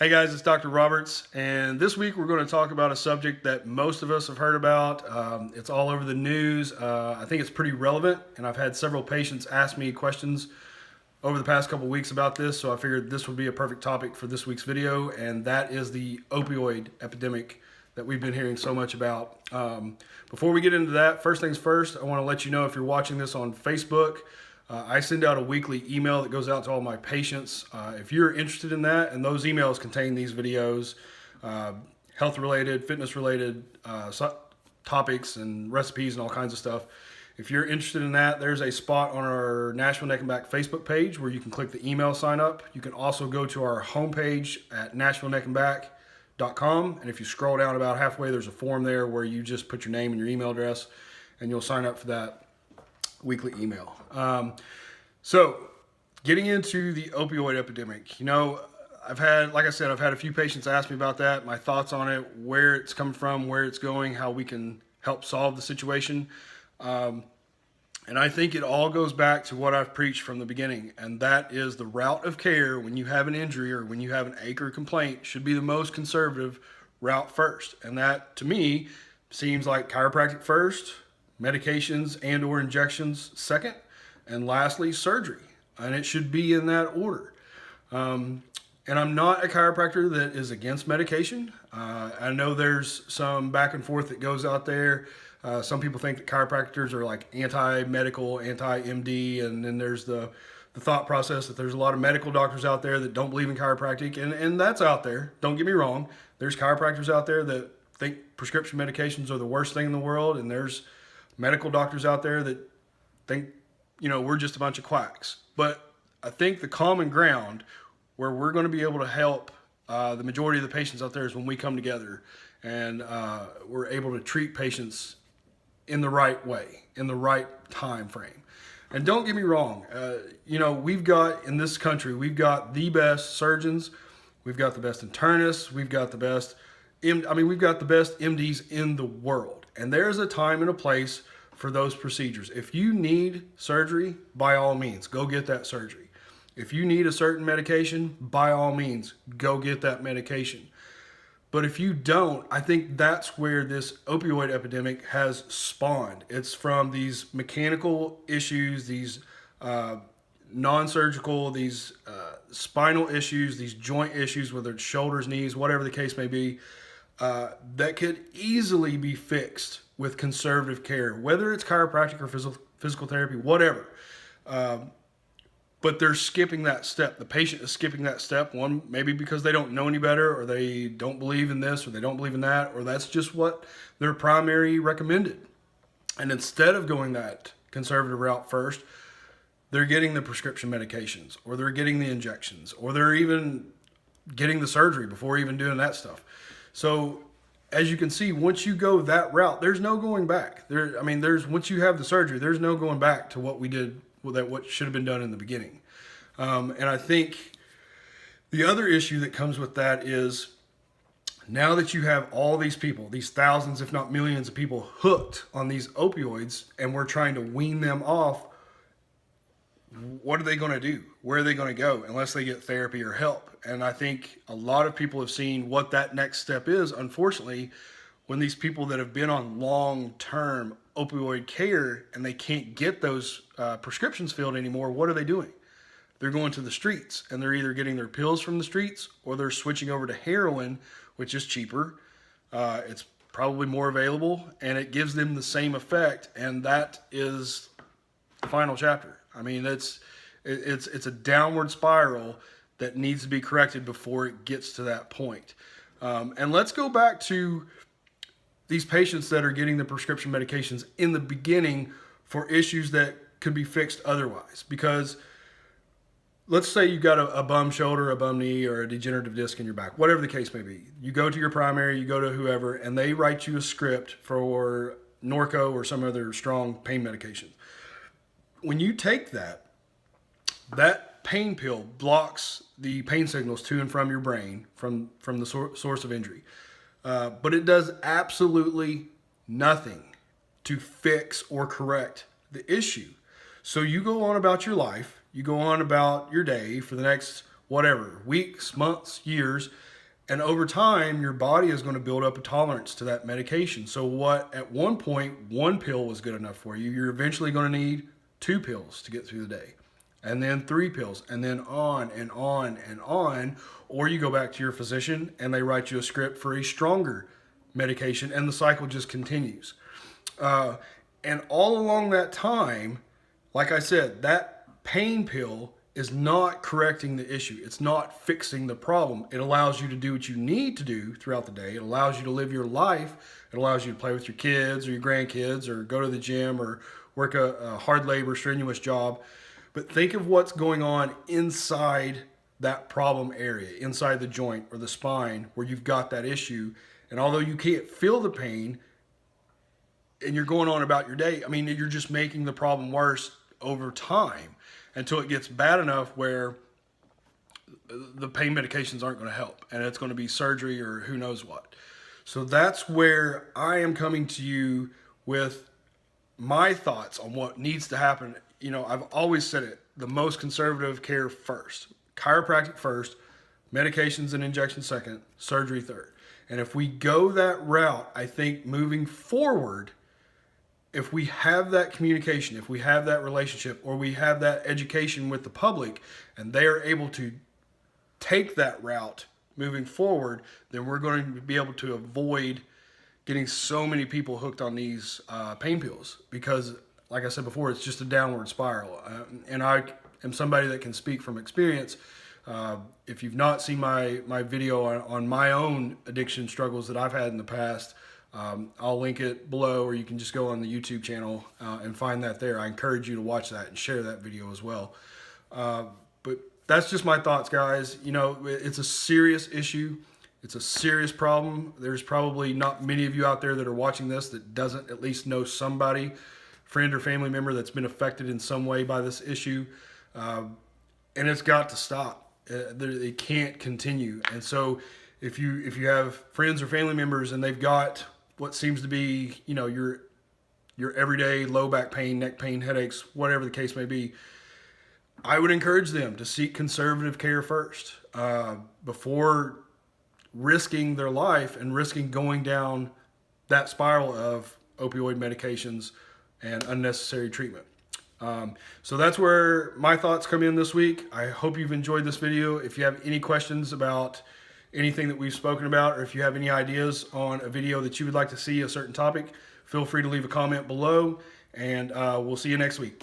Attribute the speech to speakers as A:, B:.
A: Hey guys, it's Dr. Roberts, and this week we're going to talk about a subject that most of us have heard about. It's all over the news. I think it's pretty relevant, and I've had several patients ask me questions over the past couple weeks about this, so I figured this would be a perfect topic for this week's video, and that is the opioid epidemic that we've been hearing so much about. Before we get into that, first things first, I want to let you know if you're watching this on Facebook, I send out a weekly email that goes out to all my patients. If you're interested in that, and those emails contain these videos, health-related, fitness-related topics and recipes and all kinds of stuff. If you're interested in that, there's a spot on our Nashville Neck and Back Facebook page where you can click the email sign up. You can also go to our homepage at NashvilleNeckandBack.com, and if you scroll down about halfway, there's a form there where you just put your name and your email address, and you'll sign up for that weekly email. So getting into the opioid epidemic, I've had a few patients ask me about that, my thoughts on it, where it's coming from, where it's going, how we can help solve the situation. And I think it all goes back to what I've preached from the beginning, and that is the route of care when you have an injury or when you have an ache or complaint should be the most conservative route first. And that, to me, seems like chiropractic first, medications and or injections second, and lastly, surgery. And it should be in that order. And I'm not a chiropractor that is against medication. I know there's some back and forth that goes out there. Some people think that chiropractors are like anti-medical, anti-MD, and then there's the thought process that there's a lot of medical doctors out there that don't believe in chiropractic, and that's out there. Don't get me wrong. There's chiropractors out there that think prescription medications are the worst thing in the world, and there's medical doctors out there that think, we're just a bunch of quacks. But I think the common ground where we're going to be able to help the majority of the patients out there is when we come together and we're able to treat patients in the right way, in the right time frame. And don't get me wrong, we've got, in this country, we've got the best surgeons, we've got the best internists, we've got the best MDs in the world. And there's a time and a place for those procedures. If you need surgery, by all means, go get that surgery. If you need a certain medication, by all means, go get that medication. But if you don't, I think that's where this opioid epidemic has spawned. It's from these mechanical issues, these non-surgical, these spinal issues, these joint issues, whether it's shoulders, knees, whatever the case may be, that could easily be fixed with conservative care, whether it's chiropractic or physical therapy, whatever. But they're skipping that step. The patient is skipping that step, one, maybe because they don't know any better, or they don't believe in this, or they don't believe in that, or that's just what their primary recommended. And instead of going that conservative route first, they're getting the prescription medications, or they're getting the injections, or they're even getting the surgery before even doing that stuff. So as you can see, once you go that route, there's no going back. Once you have the surgery, there's no going back to what we did, what should have been done in the beginning. And I think the other issue that comes with that is now that you have all these people, these thousands, if not millions of people hooked on these opioids, and we're trying to wean them off, what are they going to do? Where are they going to go unless they get therapy or help? And I think a lot of people have seen what that next step is, unfortunately, when these people that have been on long-term opioid care and they can't get those prescriptions filled anymore, what are they doing? They're going to the streets, and they're either getting their pills from the streets or they're switching over to heroin, which is cheaper. It's probably more available, and it gives them the same effect, and that is the final chapter. It's a downward spiral that needs to be corrected before it gets to that point. And let's go back to these patients that are getting the prescription medications in the beginning for issues that could be fixed otherwise. Because let's say you've got a bum shoulder, a bum knee, or a degenerative disc in your back, whatever the case may be. You go to your primary, you go to whoever, and they write you a script for Norco or some other strong pain medication. When you take that pain pill blocks the pain signals to and from your brain from the source of injury. But it does absolutely nothing to fix or correct the issue. So you go on about your life, you go on about your day for the next whatever, weeks, months, years, And over time, your body is going to build up a tolerance to that medication. So what at one point, one pill was good enough for you, you're eventually going to need 2 pills to get through the day, and then 3 pills, and then on and on and on. Or you go back to your physician and they write you a script for a stronger medication, and the cycle just continues. And all along that time, like I said, that pain pill is not correcting the issue. It's not fixing the problem. It allows you to do what you need to do throughout the day. It allows you to live your life. It allows you to play with your kids or your grandkids or go to the gym or work a hard labor, strenuous job. But think of what's going on inside that problem area, inside the joint or the spine where you've got that issue. And although you can't feel the pain and you're going on about your day, I mean, you're just making the problem worse over time until it gets bad enough where the pain medications aren't going to help and it's going to be surgery or who knows what. So that's where I am coming to you with my thoughts on what needs to happen. You know, I've always said it, the most conservative care first, chiropractic first, medications and injections second, surgery third. And if we go that route, I think moving forward, if we have that communication, if we have that relationship, or we have that education with the public, and they are able to take that route moving forward, then we're going to be able to avoid getting so many people hooked on these pain pills. Because, like I said before, it's just a downward spiral. And I am somebody that can speak from experience. If you've not seen my video on my own addiction struggles that I've had in the past, I'll link it below, or you can just go on the YouTube channel and find that there. I encourage you to watch that and share that video as well. But that's just my thoughts, guys. You know, it's a serious issue. It's a serious problem. There's probably not many of you out there that are watching this that doesn't at least know somebody, friend or family member, that's been affected in some way by this issue. And it's got to stop. It can't continue. And so if you have friends or family members and they've got what seems to be, you know, your everyday low back pain, neck pain, headaches, whatever the case may be, I would encourage them to seek conservative care first before risking their life and risking going down that spiral of opioid medications and unnecessary treatment. So that's where my thoughts come in this week. I hope you've enjoyed this video. If you have any questions about anything that we've spoken about, or if you have any ideas on a video that you would like to see, a certain topic, feel free to leave a comment below, and we'll see you next week.